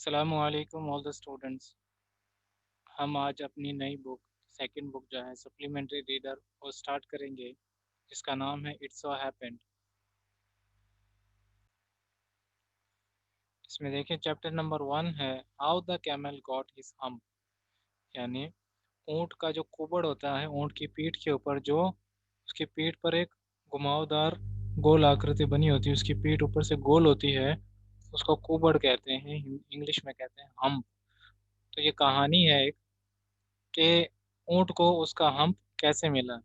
अस्सलामुअलैकुम all the students. हम आज अपनी नई बुक सेकंड बुक जो है सप्लीमेंट्री रीडर वो स्टार्ट करेंगे, जिसका नाम है इट्स सो हैपेंड। इसमें देखिए चैप्टर नंबर 1 है how the camel got his hump, यानी ऊँट का जो कुबड़ होता है, ऊँट की पीठ के ऊपर जो उसकी पीठ पर एक घुमावदार गोल आकृति बनी होती है, उसकी पीठ ऊपर से गोल होती है, उसको कुबड़ कहते हैं, इंग्लिश में कहते हैं हम्प। तो ये कहानी है एक कि ऊँट को उसका हम्प कैसे मिला।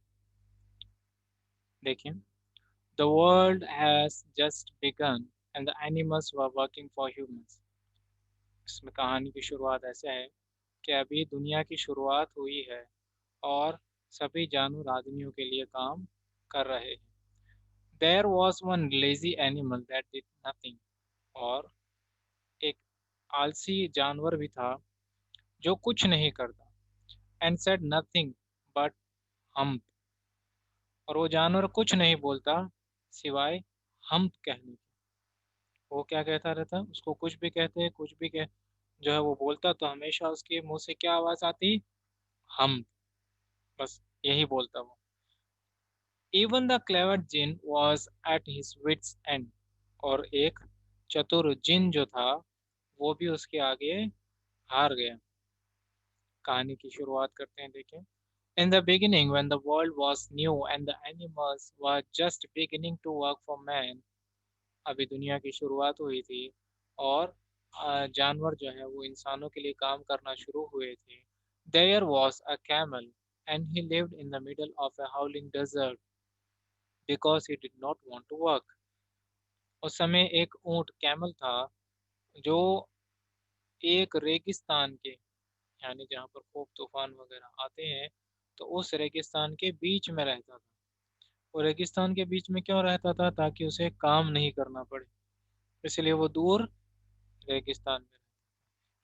देखिए, the world has just begun and the animals were working for humans. इसमें कहानी की शुरुआत ऐसे है कि अभी दुनिया की शुरुआत हुई है और सभी जानवर आदमियों के लिए काम कर रहे हैं। There was one lazy animal that did nothing, और एक आलसी जानवर भी था जो कुछ नहीं करता। And said nothing but hump, और वो जानवर कुछ नहीं बोलता सिवाय हम्प कहने के। वो क्या कहता रहता, उसको कुछ भी कहते, कुछ भी कह जो है वो बोलता, तो हमेशा उसके मुंह से क्या आवाज आती, हम। बस यही बोलता वो। Even the clever djinn was at his wits end, और एक चतुर जिन जो था वो भी उसके आगे हार गया। कहानी की शुरुआत करते हैं, देखें। In the beginning, when the world was new and the animals were just beginning to work for man, अभी दुनिया की शुरुआत हुई थी और जानवर जो है वो इंसानों के लिए काम करना शुरू हुए थे। There was a camel and he lived in the middle of a howling desert because he did not want to work. उस समय एक ऊंट कैमल था जो एक रेगिस्तान के, यानी जहाँ पर खूब तूफान वगैरह आते हैं, तो उस रेगिस्तान के बीच में रहता था। वो रेगिस्तान के बीच में क्यों रहता था, ताकि उसे काम नहीं करना पड़े, इसलिए वो दूर रेगिस्तान में।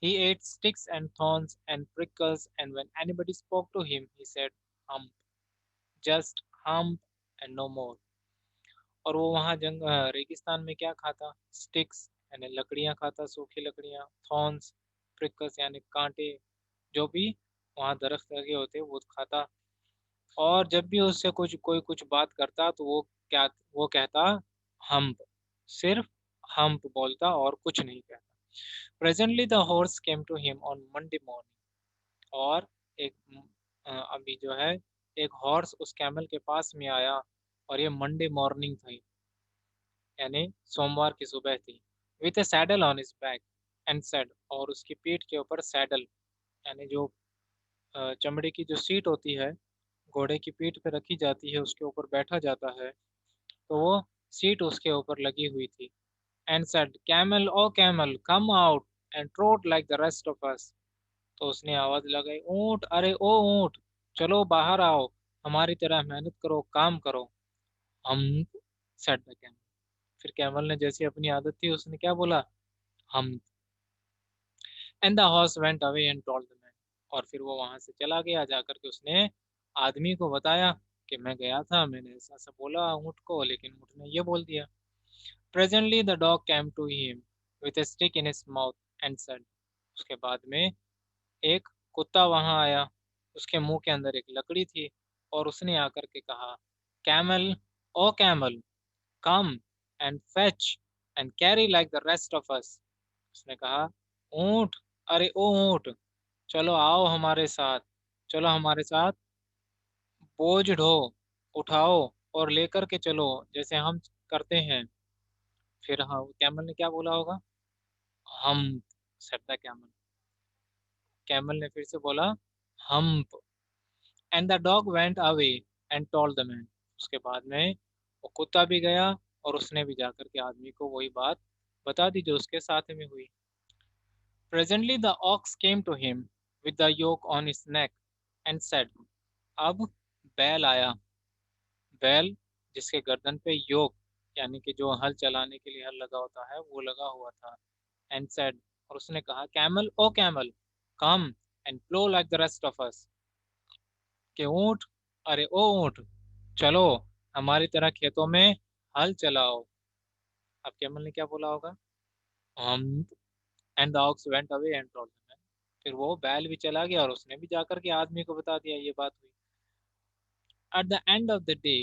He ate sticks and thorns and prickles, and when anybody spoke to him, he said, "Hump, just hump and no more." और वो वहाँ रेगिस्तान में क्या खाता, स्टिक्स यानी लकड़ियाँ खाता, सूखी लकड़ियाँ, थॉर्न्स, प्रिकल्स यानी कांटे, जो भी वहाँ दरख्त लगे होते वो खाता। और जब भी उससे कोई कुछ बात करता तो वो कहता हम्प, सिर्फ हम्प बोलता और कुछ नहीं कहता। Presently the horse came to him on Monday morning, और एक अभी जो है एक हॉर्स उस कैमल के पास में आया, और ये मंडे मॉर्निंग थी, यानी सोमवार की सुबह थी। With A saddle on his back and said, और उसकी पीठ के ऊपर सैडल यानी जो चमड़े की जो सीट होती है, घोड़े की पीठ पे रखी जाती है, उसके ऊपर बैठा जाता है, तो वो सीट उसके ऊपर लगी हुई थी। And said camel O camel come out and trot like the rest of us. तो उसने आवाज लगाई, ऊंट, अरे ओ ऊंट, चलो बाहर आओ, हमारी तरह मेहनत करो, काम करो। हम, सेड द कैमल। फिर कैमल ने जैसी अपनी आदत थी उसने क्या बोला, हम। And the horse went away and told the man, और फिर वो वहां से चला गया, जाकर के उसने आदमी को बताया कि मैं गया था, मैंने ऐसा ऐसा बोला ऊँट को, लेकिन ऊँट ने ये बोल दिया। Presently the dog came to him with a stick in his mouth and said, उसके बाद में एक कुत्ता वहां आया, उसके मुंह के अंदर एक लकड़ी थी, और उसने आकर के कहा, camel O camel come and fetch and carry like the rest of us. उसने कहा, ऊंट, अरे ओ ऊंट, चलो आओ हमारे साथ, चलो हमारे साथ बोझ ढो, उठाओ और लेकर के चलो, जैसे हम करते हैं। फिर हाँ कैमल ने क्या बोला होगा, हम, सेड द कैमल। कैमल ने फिर से बोला, हम। And the dog went away and told the man, उसके बाद में वो कुत्ता भी गया, और उसने भी जाकर के आदमी को वही बात बता दी जो उसके साथ में हुई। Presently the ox came to him with the yoke on his neck and said, अब बैल आया, बैल जिसके गर्दन पे योक यानी कि जो हल चलाने के लिए हल लगा होता है वो लगा हुआ था। एंड सेड, और उसने कहा, camel O camel come and plough like the rest of us, कि ऊंट, अरे ओ ऊंट, चलो हमारी तरह खेतों में हल चलाओ। अब कैमल ने क्या बोला होगा, हम। And the aux went away and told the man. फिर वो बैल भी चला गया और उसने भी जाकर के आदमी को बता दिया ये बात हुई। At the end of the day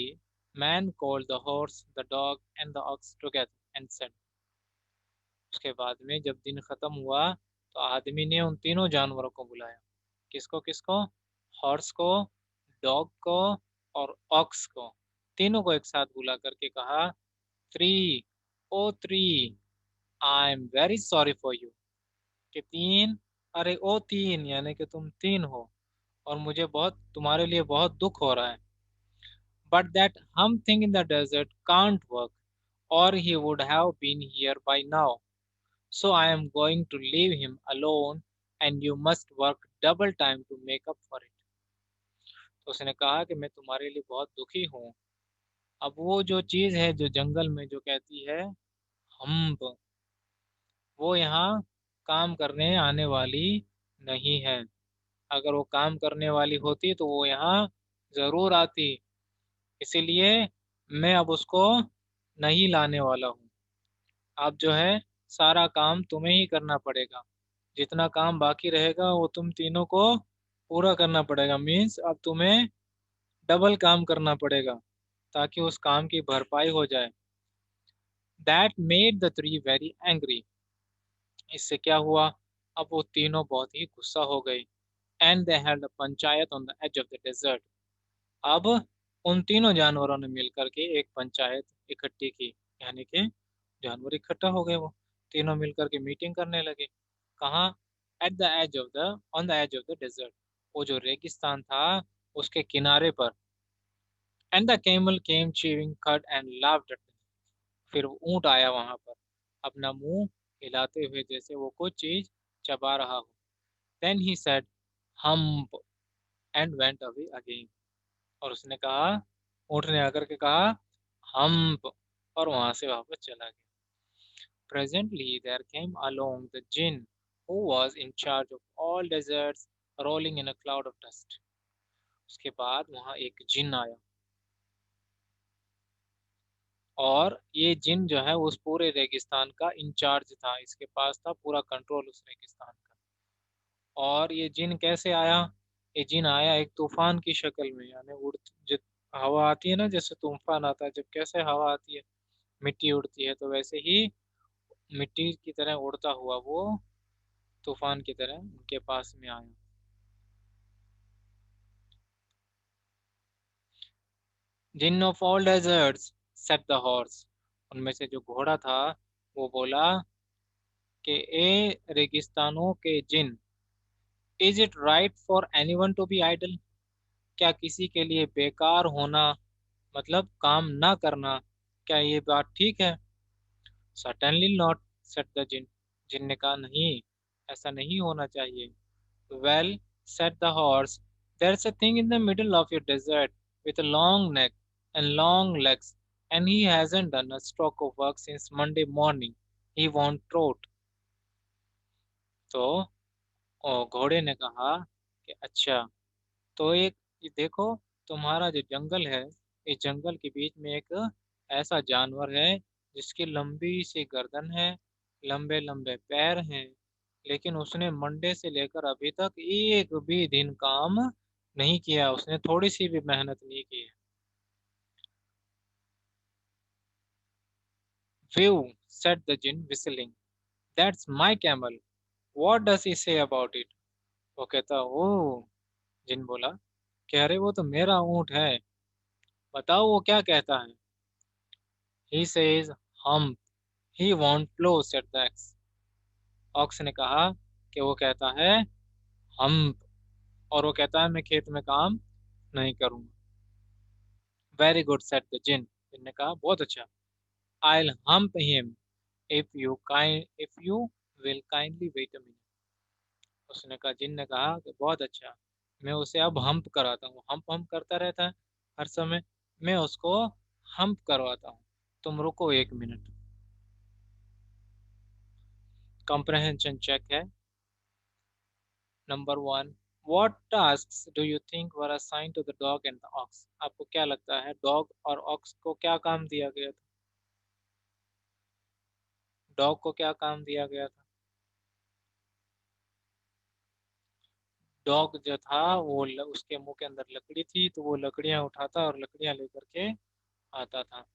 man called the horse the dog and the aux together and said. उसके बाद में जब दिन खत्म हुआ तो आदमी ने उन तीनों जानवरों को बुलाया। किसको किसको? हॉर्स को, डॉग को और ऑक्स को। तीनों को एक साथ बुला करके कहा, three, O three, I am very sorry for you. कि तीन, अरे ओ तीन, यानी कि तुम तीन हो और मुझे बहुत, तुम्हारे लिए बहुत दुख हो रहा है। But that humph thing in the desert can't work or he would have been here by now, so I am going to leave him alone and you must work double time to make up for it। तो उसने कहा कि मैं तुम्हारे लिए बहुत दुखी हूँ। अब वो जो चीज़ है जो जंगल में जो कहती है हम्प, वो यहाँ काम करने आने वाली नहीं है। अगर वो काम करने वाली होती तो वो यहाँ ज़रूर आती। इसीलिए मैं अब उसको नहीं लाने वाला हूँ। अब जो है सारा काम तुम्हें ही करना पड़ेगा। जितना काम बाकी रहेगा वो तुम तीनों को पूरा करना पड़ेगा। मीन्स अब तुम्हें डबल काम करना पड़ेगा ताकि उस काम की भरपाई हो जाए। That made the three very angry. इससे क्या हुआ? अब वो तीनों बहुत ही गुस्सा हो गए। And they had a panchayat on the edge of the desert. अब उन तीनों जानवरों ने मिलकर के एक पंचायत इकट्ठी की, यानी कि जानवर इकट्ठा हो गए। वो तीनों मिलकर के मीटिंग करने लगे। कहाँ? At the edge of the on the edge of the desert. वो जो रेगिस्तान था उसके किनारे पर। And the camel came chewing cud and laughed at. फिर वो ऊंट आया वहां पर, अपना मुंह हिलाते हुए जैसे वो कुछ चीज चबा रहा हो। Then he said hump and went away again. और उसने कहा, ऊंट ने आकर के कहा हम्प, और वहां से वापस चला गया। Presently there came along the jinn who was in charge of all deserts rolling in a cloud of dust। उसके बाद वहां एक जिन आया और ये जिन जो है उस पूरे रेगिस्तान का इंचार्ज था। इसके पास था पूरा कंट्रोल उस रेगिस्तान का। और ये जिन कैसे आया? ये जिन आया एक तूफान की शक्ल में, यानी उड़, जब हवा आती है ना, जैसे तूफान आता है, जब कैसे हवा आती है मिट्टी उड़ती है, तो वैसे ही मिट्टी की तरह उड़ता हुआ वो तूफान की तरह उनके पास में आया। Djinn of all deserts said the horse. उनमें से जो घोड़ा था वो बोला कि ए रेगिस्तानों के djinn, is it right for anyone to be idle. क्या किसी के लिए बेकार होना, मतलब काम ना करना, क्या ये बात ठीक है? Certainly not, set the djinn. Djinn ने कहा नहीं, ऐसा नहीं होना चाहिए। Well, said the horse, there's a thing in the middle of your desert with a long neck and long legs, and he hasn't done a stroke of work since Monday morning. He won't trot। तो घोड़े ने कहा कि अच्छा, तो एक, ये देखो, तुम्हारा जो जंगल है, इस जंगल के बीच में एक ऐसा जानवर है जिसकी लंबी सी गर्दन है, लंबे लंबे पैर हैं, लेकिन उसने मंडे से लेकर अभी तक एक भी दिन काम नहीं किया। उसने थोड़ी सी भी मेहनत नहीं की है। Phew, said the gin whistling, that's my camel, what does he say about it। वो कहता, ओ, जिन बोला कि अरे वो तो मेरा ऊंट है, बताओ वो क्या कहता है। He says hump, he won't plow, said the ox। Ox ने कहा कि वो कहता है हम्प, और वो कहता है मैं खेत में काम नहीं करूंगा। Very good, said the djinn. Djinn ने कहा बहुत अच्छा। I'll hump him if you will kindly wait a minute। उसने कहा, जिन ने कहा कि बहुत अच्छा, मैं उसे अब हम्प कराता हूँ। हम्प हम्प करता रहता है हर समय, मैं उसको हम्प करवाता हूँ। तुम रुको एक मिनट। कॉम्प्रहेंशन चेक है। Number one, what tasks do you think were assigned to the dog and the ox. आपको क्या लगता है डॉग और ऑक्स को क्या काम दिया गया था? डॉग को क्या काम दिया गया था? डॉग जो था वो उसके मुंह के अंदर लकड़ी थी, तो वो लकड़ियां उठाता और लकड़ियां लेकर के आता था।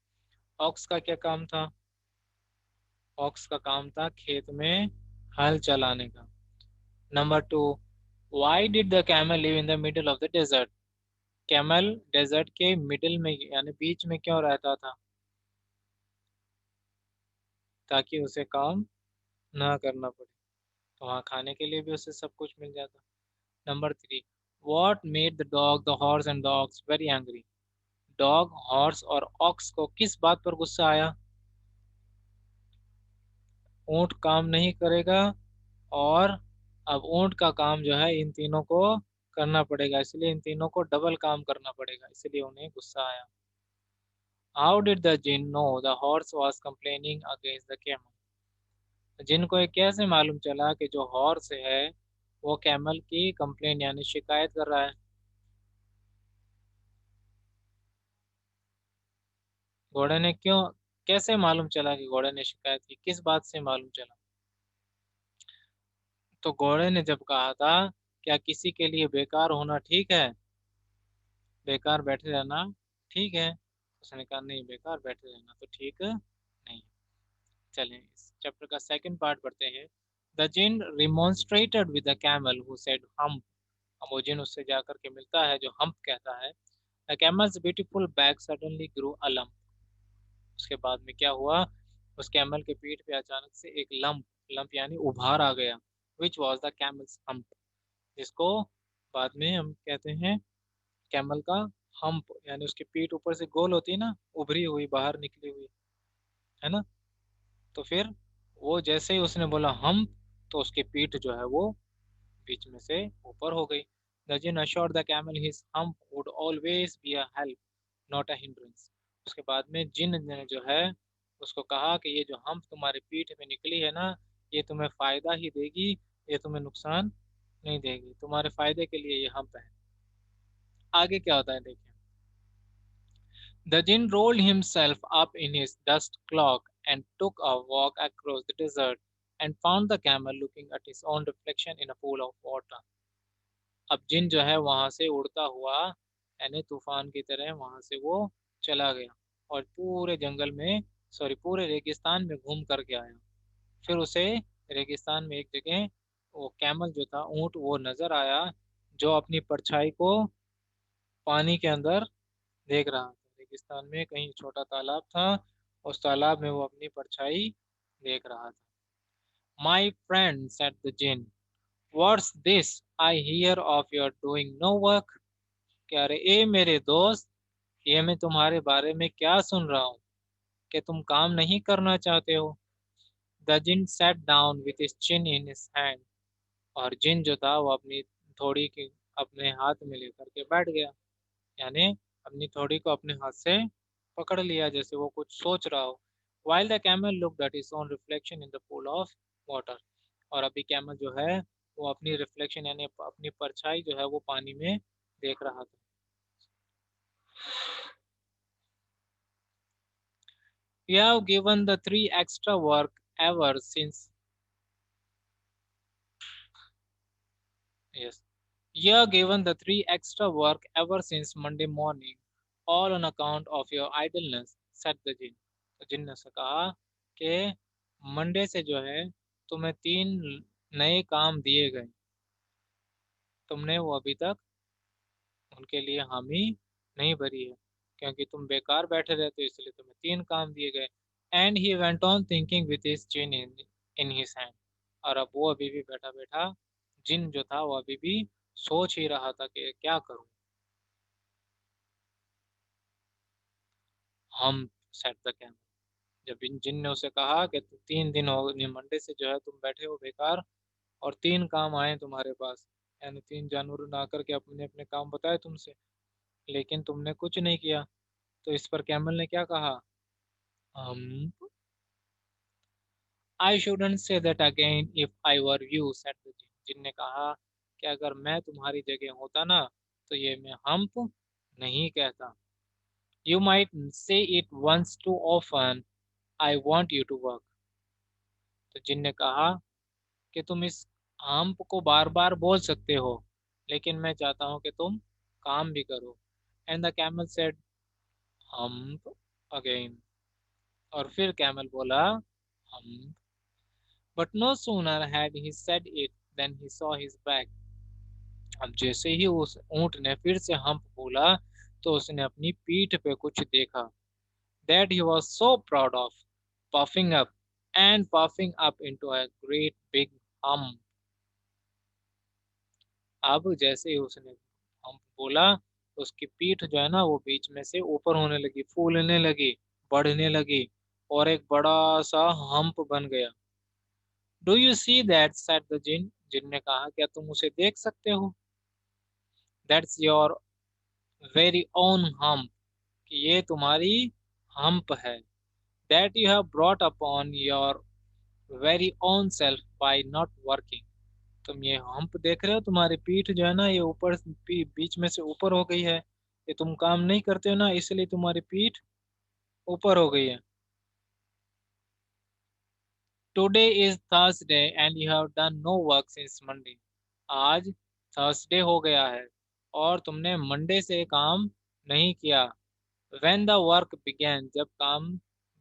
ऑक्स का क्या काम था? ऑक्स का काम था खेत में हल चलाने का। Number two, why did the camel live in the middle of the desert? Camel desert के मिडिल में यानी बीच में क्यों रहता था? ताकि उसे काम ना करना पड़े, तो वहाँ खाने के लिए भी उसे सब कुछ मिल जाता। Number three, what made the dog the horse and the aux very angry? Dog, horse और ऑक्स को किस बात पर गुस्सा आया? ऊंट काम नहीं करेगा, और अब ऊंट का काम जो है इन तीनों को करना पड़ेगा, इसलिए इन तीनों को डबल काम करना पड़ेगा, इसलिए उन्हें गुस्सा आया। How did the djinn know the horse was complaining against the camel? Djinn को ये कैसे मालूम चला कि जो हॉर्स है वो कैमल की कंप्लेन यानी शिकायत कर रहा है? घोड़े ने क्यों, कैसे मालूम चला कि घोड़े ने शिकायत की, किस बात से मालूम चला? तो घोड़े ने जब कहा था क्या किसी के लिए बेकार होना ठीक है, बेकार बैठे रहना ठीक है, उसने कहा नहीं, बेकार बैठे रहना तो ठीक नहीं। चलें इस चैप्टर का सेकंड पार्ट पढ़ते हैं। The djinn remonstrated with the camel who said humph. अब वो जिन उससे जाकर के मिलता है जो हम्प कहता है। The camel's beautiful back suddenly grew a lump. उसके बाद में क्या हुआ, उस कैमल के पीठ पे अचानक से एक लंप, लंप यानी उभार आ गया, which was the camel's hump, जिसको बाद में हम कहते हैं कैमल का हम्प, यानी उसकी पीठ ऊपर से गोल होती है ना, उभरी हुई, बाहर निकली हुई, है ना। तो फिर वो जैसे ही उसने बोला हम्प, तो उसकी पीठ जो है वो बीच में से ऊपर हो गई। The djinn assured the camel his hump would always be a help not a hindrance। उसके बाद में जिन ने जो है उसको कहा कि ये जो हम्प तुम्हारे पीठ में निकली है ना, ये तुम्हें फायदा ही देगी, ये तुम्हें नुकसान नहीं देगी, तुम्हारे फायदे के लिए ये हम्प है। आगे क्या होता है देखिए। The jinn rolled himself up in his dust cloak and took a walk across the desert and found the camel looking at his own reflection in a pool of water। अब जिन जो है वहां से उड़ता हुआ यानी तूफान की तरह वहां से वो चला गया और पूरे जंगल में, सॉरी पूरे रेगिस्तान में घूम करके आया। फिर उसे रेगिस्तान में एक जगह वो कैमल जो था, ऊंट, वो नजर आया जो अपनी परछाई को पानी के अंदर देख रहा था। रेगिस्तान में कहीं छोटा तालाब था, उस तालाब में वो अपनी परछाई देख रहा था। My friend said the djinn, what's this I hear of your doing no work? कह रहे ए मेरे दोस्त, ये मैं तुम्हारे बारे में क्या सुन रहा हूँ कि तुम काम नहीं करना चाहते हो। The djinn sat down with his chin in his hand. और जिन जो था वो अपनी थोड़ी की अपने हाथ में लेकर के बैठ गया, यानी अपनी थोड़ी को अपने हाथ से पकड़ लिया जैसे वो कुछ सोच रहा हो। While the camel looked at his own reflection in the pool of water. और अभी कैमल जो है वो अपनी रिफ्लेक्शन यानी अपनी परछाई जो है वो पानी में देख रहा था। You have given the three extra work ever since, yes, you have given the three extra work ever since Monday morning, all on account of your idleness, said the jinn। तो जिन ने से कहा कि Monday से जो है तुम्हें तीन नए काम दिए गए, तुमने वो अभी तक उनके लिए हामी नहीं भरी है, क्योंकि तुम बेकार बैठे रहते हो, इसलिए तुम्हें तीन काम दिए गए। And he went on thinking with his chin in his hand. और अब वो अभी भी बैठा बैठा, जिन जो था वो अभी भी सोच ही रहा था कि क्या करूं। हम सेट द कैमल। जब इन जिन ने उसे कहा कि तीन दिन हो मंडे से जो है तुम बैठे हो बेकार, और तीन काम आए तुम्हारे पास, यानी तीन जानवरों ने आकर के अपने अपने काम बताए तुमसे, लेकिन तुमने कुछ नहीं किया। तो इस पर कैमल ने क्या कहा, humph, I shouldn't say that again if I were you, said the djinn. Djinn ने कहा कि अगर मैं तुम्हारी जगह होता ना तो ये मैं हम्प नहीं कहता। You might say it once too often, I want you to work. तो जिन ने कहा कि तुम इस हम्प को बार बार बोल सकते हो, लेकिन मैं चाहता हूँ कि तुम काम भी करो। And the camel said hump again. और फिर कैमल बोला hump. But no sooner had he said it than he saw his back. अब जैसे ही उस ऊंट ने फिर से हम्प बोला तो उसने अपनी पीठ पे कुछ देखा that he was so proud of, puffing up and puffing up into a great big hump. अब जैसे ही उसने हम बोला, उसकी पीठ जो है ना वो बीच में से ऊपर होने लगी, फूलने लगी, बढ़ने लगी और एक बड़ा सा हम्प बन गया। Do you see that said the djinn. Djinn ने कहा क्या तुम उसे देख सकते हो? That's your very own hump. कि ये तुम्हारी हम्प है। That you have brought upon your very own self by not working. तुम ये हम्प देख रहे हो, तुम्हारी पीठ जो है ना ये ऊपर बीच में से ऊपर हो गई है। ये तुम काम नहीं करते हो ना, इसलिए तुम्हारी पीठ ऊपर हो गई है। Today is Thursday and you have done no work since Monday. आज थर्सडे हो गया है और तुमने मंडे से काम नहीं किया। When the work began. जब काम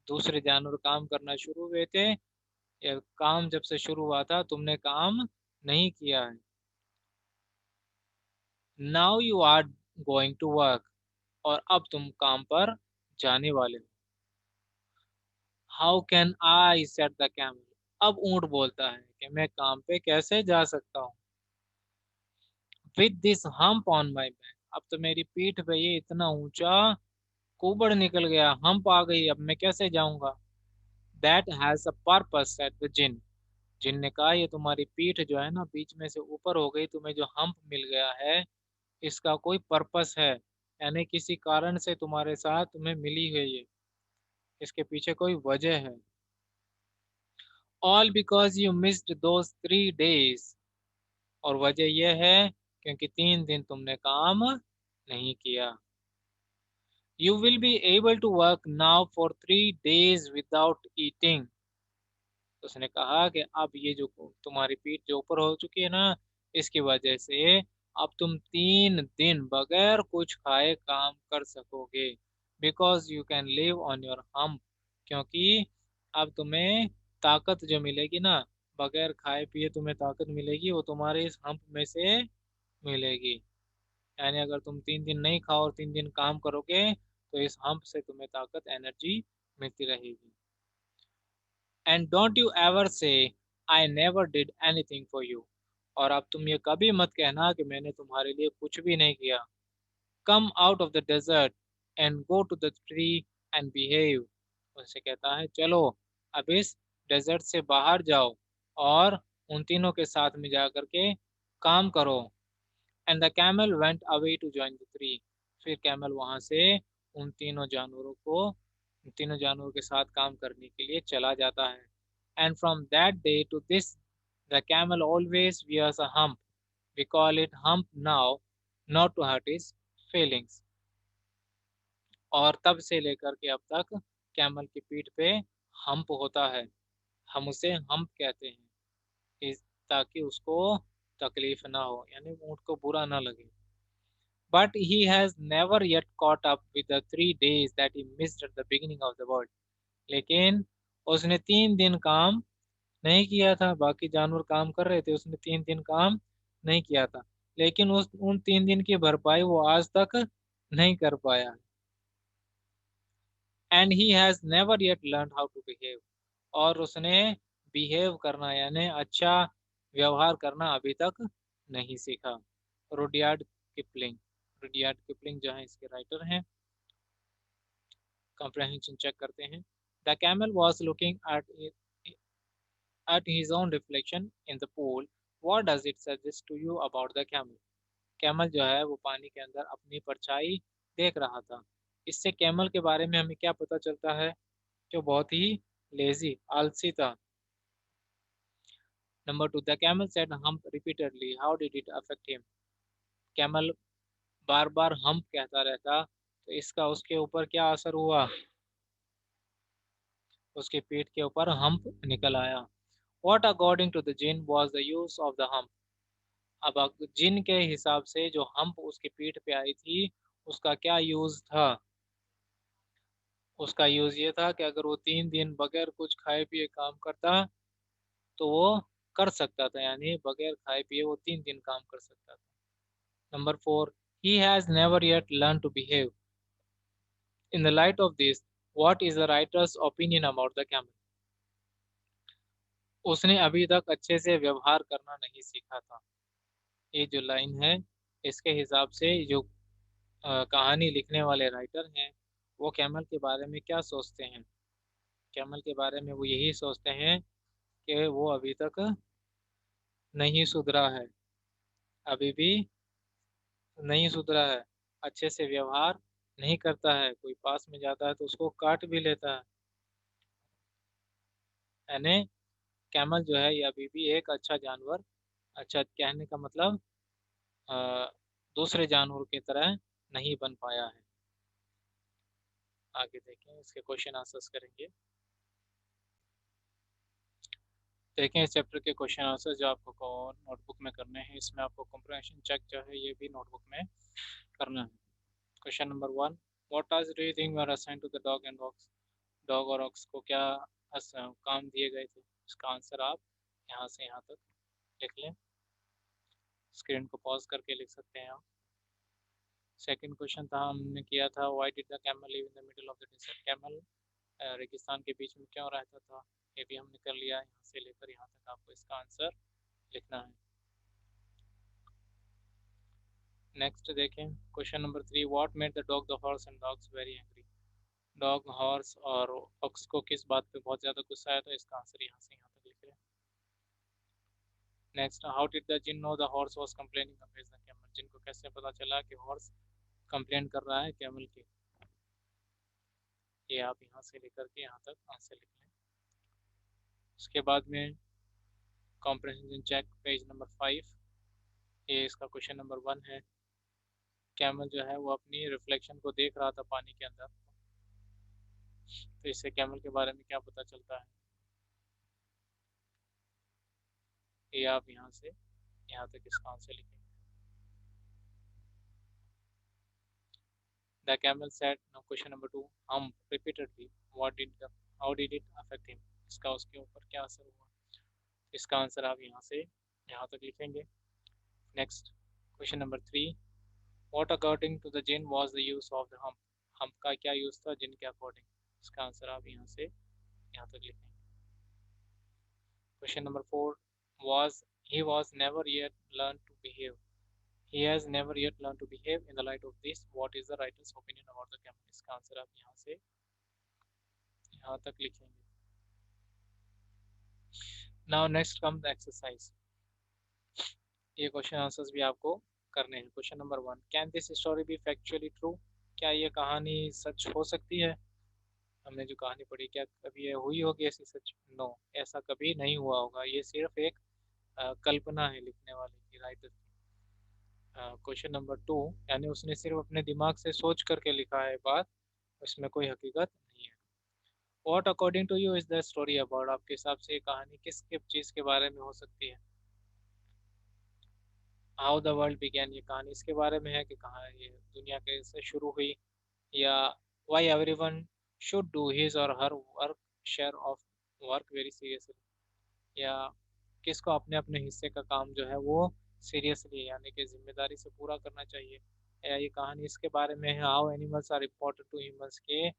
दूसरे जानवर काम करना शुरू हुए थे, ये काम जब से शुरू हुआ था तुमने काम नहीं किया है। Now you are going to work. और अब तुम काम पर जाने वाले हो। How can I set the camel. अब ऊंट बोलता है कि मैं काम पे कैसे जा सकता हूँ। With this hump on my back. अब तो मेरी पीठ पे ये इतना ऊंचा कुबड़ निकल गया, हम्प आ गई, अब मैं कैसे जाऊंगा। That has a purpose said the djinn. Djinn ने कहा ये तुम्हारी पीठ जो है ना बीच में से ऊपर हो गई, तुम्हें जो हम्प मिल गया है इसका कोई पर्पस है, यानी किसी कारण से तुम्हारे साथ तुम्हें मिली है ये, इसके पीछे कोई वजह है। All because you missed those 3 days. और वजह यह है क्योंकि 3 दिन तुमने काम नहीं किया। You will be able to work now for 3 days without eating. तो उसने कहा कि अब ये जो तुम्हारी पीठ जो ऊपर हो चुकी है ना, इसकी वजह से अब तुम 3 दिन बगैर कुछ खाए काम कर सकोगे। Because you can live on your hump. क्योंकि अब तुम्हें ताकत जो मिलेगी ना, बगैर खाए पिए तुम्हें ताकत मिलेगी, वो तुम्हारे इस हम्प में से मिलेगी। यानी अगर तुम 3 दिन नहीं खाओ और 3 दिन काम करोगे तो इस हम्प से तुम्हें ताकत एनर्जी मिलती रहेगी। एंड डोंट यू एवर से I never did anything for you. और अब तुम ये कभी मत कहना कि मैंने तुम्हारे लिए कुछ भी नहीं किया। Come out of the desert and go to the tree and behave. उनसे कहता है चलो अब इस डेजर्ट से बाहर जाओ और उन तीनों के साथ में जा करके काम करो। And the camel went away to join the tree. फिर कैमल वहां से उन तीनों जानवरों के साथ काम करने के लिए चला जाता है। And from that day to this the camel always wears a hump. We call it hump now, not to hurt his feelings. और तब से लेकर के अब तक कैमल की पीठ पे हम्प होता है। हम उसे हम्प कहते हैं ताकि उसको तकलीफ ना हो, यानी ऊँट को बुरा ना लगे। But he has never yet caught up with the 3 days that he missed at the beginning of the world. लेकिन उसने 3 दिन काम नहीं किया था, बाकी जानवर काम कर रहे थे, उसने 3 दिन काम नहीं किया था। लेकिन उस उन 3 दिन की भरपाई वो आज तक नहीं कर पाया। And he has never yet learn how to behave. और उसने बिहेव करना यानी अच्छा व्यवहार करना अभी तक नहीं सीखा। Rudyard Kipling. रुडयार्ड किपलिंग जो है इसके राइटर हैं। कॉम्प्रहेंशन चेक करते हैं। The camel was looking at his own reflection in the pool. What does it suggest to you about the camel? Camel जो है वो पानी के अंदर अपनी परछाई देख रहा था। इससे कैमल के बारे में हमें क्या पता चलता है कि वो बहुत ही लेजी, आलसी था। Number 2, the camel said hump repeatedly, how did it affect him. Camel bar bar hump कहता रहता तो इसका उसके ऊपर क्या असर हुआ? उसके पेट के ऊपर हम्प निकल आया। What according to the jinn was the use of the hump? अब जिन के हिसाब से जो हम्प उसकी पीठ पे आई थी उसका क्या यूज था? उसका यूज ये था कि अगर वो 3 दिन बगैर कुछ खाए पिए काम करता तो वो कर सकता था, यानी बगैर खाए पिए वो 3 दिन काम कर सकता था। Number 4, he has never yet learned to behave. In the light of this, what is the writer's opinion about the camel? उसने अभी तक अच्छे से व्यवहार करना नहीं सीखा था। ये जो लाइन है, इसके हिसाब से जो कहानी लिखने वाले राइटर हैं वो कैमल के बारे में क्या सोचते हैं? कैमल के बारे में वो यही सोचते हैं कि वो अभी तक नहीं सुधरा है, अभी भी नहीं सुधरा है, अच्छे से व्यवहार नहीं करता है, कोई पास में जाता है तो उसको काट भी लेता है। यानी कैमल जो है ये अभी भी एक अच्छा जानवर, अच्छा कहने का मतलब अ, दूसरे जानवर की तरह नहीं बन पाया है। आगे देखें, इसके क्वेश्चन आंसर्स करेंगे। देखें इस चैप्टर के क्वेश्चन आंसर जो आपको नोटबुक में करने हैं, इसमें आपको कंप्रहेंशन चेक जो है ये भी नोटबुक में करना है। Question number 1, what task do you think were assigned to the dog and ox? Dog और ऑक्स को क्या काम दिए गए थे? इसका आंसर आप यहाँ से यहाँ तक लिख लें, स्क्रीन को पॉज करके लिख सकते हैं आप। सेकंड क्वेश्चन था, हमने किया था why did the camel live in the middle of the desert? Camel रेगिस्तान के बीच में क्यों रहता था? ये भी हमने कर लिया। यहाँ से लेकर यहाँ तक आपको इसका आंसर लिखना है। नेक्स्ट देखें question number 3, what made the dog the horse and dogs very angry? Dog, horse और ऑक्स को किस बात पे बहुत ज़्यादा गुस्सा आया था? इसका आंसर यहाँ से यहाँ तक लिख रहे हैं। Next, how did the djinn know the horse was complaining against the camel? Djinn को कैसे पता चला कि हॉर्स कंप्लेन कर रहा है कैमल की? ये आप यहाँ से लेकर के यहाँ तक आंसर लिख लें। उसके बाद में कॉम्प्रहेंशन चेक पेज नंबर 5, ये इसका क्वेश्चन नंबर 1 है। कैमल जो है वो अपनी रिफ्लेक्शन को देख रहा था पानी के अंदर, तो इससे कैमल के बारे में क्या पता चलता है? ये आप यहाँ से यहाँ तक इसका आंसर लिखेंगे। The camel said, question number 2, हम repeatedly, what did the how did it affect him? इसका उसके ऊपर क्या असर हुआ? इसका आंसर आप यहाँ से यहाँ तक लिखेंगे। Next question number 3, what according to the jinn was the use of the hump का क्या यूज था जिन के अकॉर्डिंग? इसका आंसर आप यहाँ से यहाँ तक लिखेंगे। Question number 4, was he was never yet learned to behave? He has never yet learned to behave. In the light of this, what is the writer's opinion about the camel? इसका answer आप यहाँ से यहाँ तक लिखेंगे। Now next comes the exercise. ये question answers भी आपको करने हैं। Question number 1, can this story B factually true? क्या ये कहानी सच हो सकती है? हमने जो कहानी पढ़ी, क्या कभी ये हुई होगी ऐसी सच? नो, ऐसा कभी नहीं हुआ होगा। ये सिर्फ एक कल्पना है लिखने वाले की, राइटर की। क्वेश्चन नंबर 2, यानी उसने सिर्फ अपने दिमाग से सोच करके लिखा है बात, उसमें कोई हकीकत नहीं है। What according to you is the story about? आपके हिसाब से ये कहानी किस चीज़ के बारे में हो सकती है? हाउ द वर्ल्ड बिगेन, ये कहानी इसके बारे में है कि कहाँ ये दुनिया कैसे शुरू हुई? या why everyone should do his or her work share of work very seriously? या किसको अपने अपने हिस्से का काम जो है वो सीरियसली यानी कि जिम्मेदारी से पूरा करना चाहिए? या ये कहानी इसके बारे में है, how animals are important to humans, के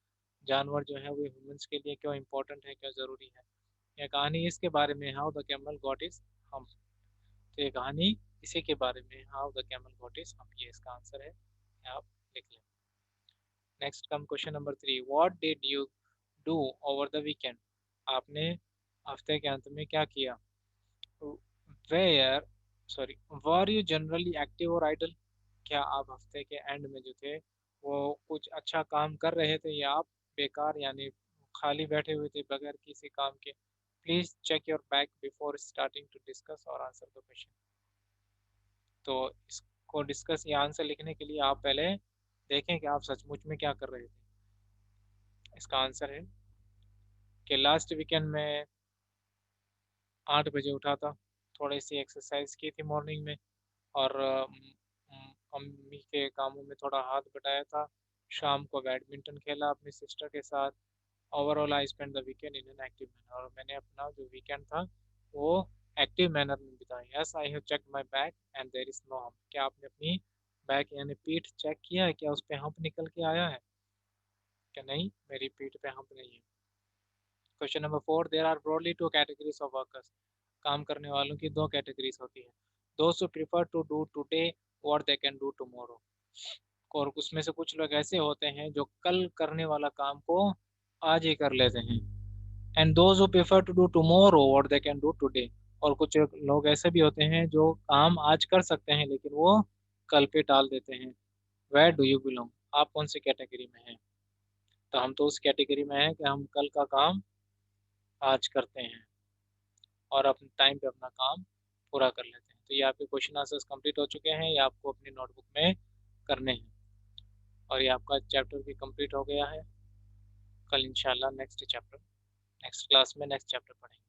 जानवर जो है वो ह्यूमंस के लिए क्यों इम्पोर्टेंट है, क्यों ज़रूरी है? यह कहानी इसके बारे में, how the camel got his hump. तो ये कहानी इसी के बारे में, how the camel got his hump, ये इसका आंसर है, आप लिख लें। Next come question number 3, what did you do over the weekend? आपने हफ्ते के अंत में क्या किया? Where sorry were you generally active और आइडल? क्या आप हफ्ते के एंड में जो थे वो कुछ अच्छा काम कर रहे थे, या आप बेकार यानी खाली बैठे हुए थे बगैर किसी काम के? Please check your back before starting to discuss और आंसर द क्वेश्चन। तो इसको डिस्कस या आंसर लिखने के लिए आप पहले देखें कि आप सचमुच में क्या कर रहे थे। इसका आंसर है कि लास्ट वीकेंड में 8 बजे उठा था, थोड़ी सी एक्सरसाइज की थी मॉर्निंग में, और अम्मी के कामों में थोड़ा हाथ बटाया था। शाम को बैडमिंटन खेला अपनी सिस्टर के साथ। Overall I spend the weekend in an active manner, और मैंने अपना जो वीकेंड था वो एक्टिव मैनर में बिताया। Yes I have check my bag and there is no hump. क्या आपने अपनी बैग यानी पीठ चेक किया है? क्या उस पर हम्प निकल के आया है? क्या नहीं, मेरी पीठ पे हम्प नहीं है। Question number 4, there are broadly two categories of workers. काम करने वालों की दो कैटेगरीज होती है। दोस्त who prefer to do today what they can do tomorrow. और उसमें से कुछ लोग ऐसे होते हैं जो कल करने वाला काम को आज ही कर लेते हैं। And those who prefer to do tomorrow what they can do today. और कुछ लोग ऐसे भी होते हैं जो काम आज कर सकते हैं लेकिन वो कल पे टाल देते हैं। Where do you belong? आप कौन सी कैटेगरी में हैं? तो हम तो उस कैटेगरी में हैं कि हम कल का काम आज करते हैं और अपने टाइम पे अपना काम पूरा कर लेते हैं। तो ये आपके क्वेश्चन आंसर्स कंप्लीट हो चुके हैं, ये आपको अपनी नोटबुक में करने हैं। और ये आपका चैप्टर भी कंप्लीट हो गया है। कल इंशाल्लाह नेक्स्ट चैप्टर, नेक्स्ट क्लास में नेक्स्ट चैप्टर पढ़ेंगे।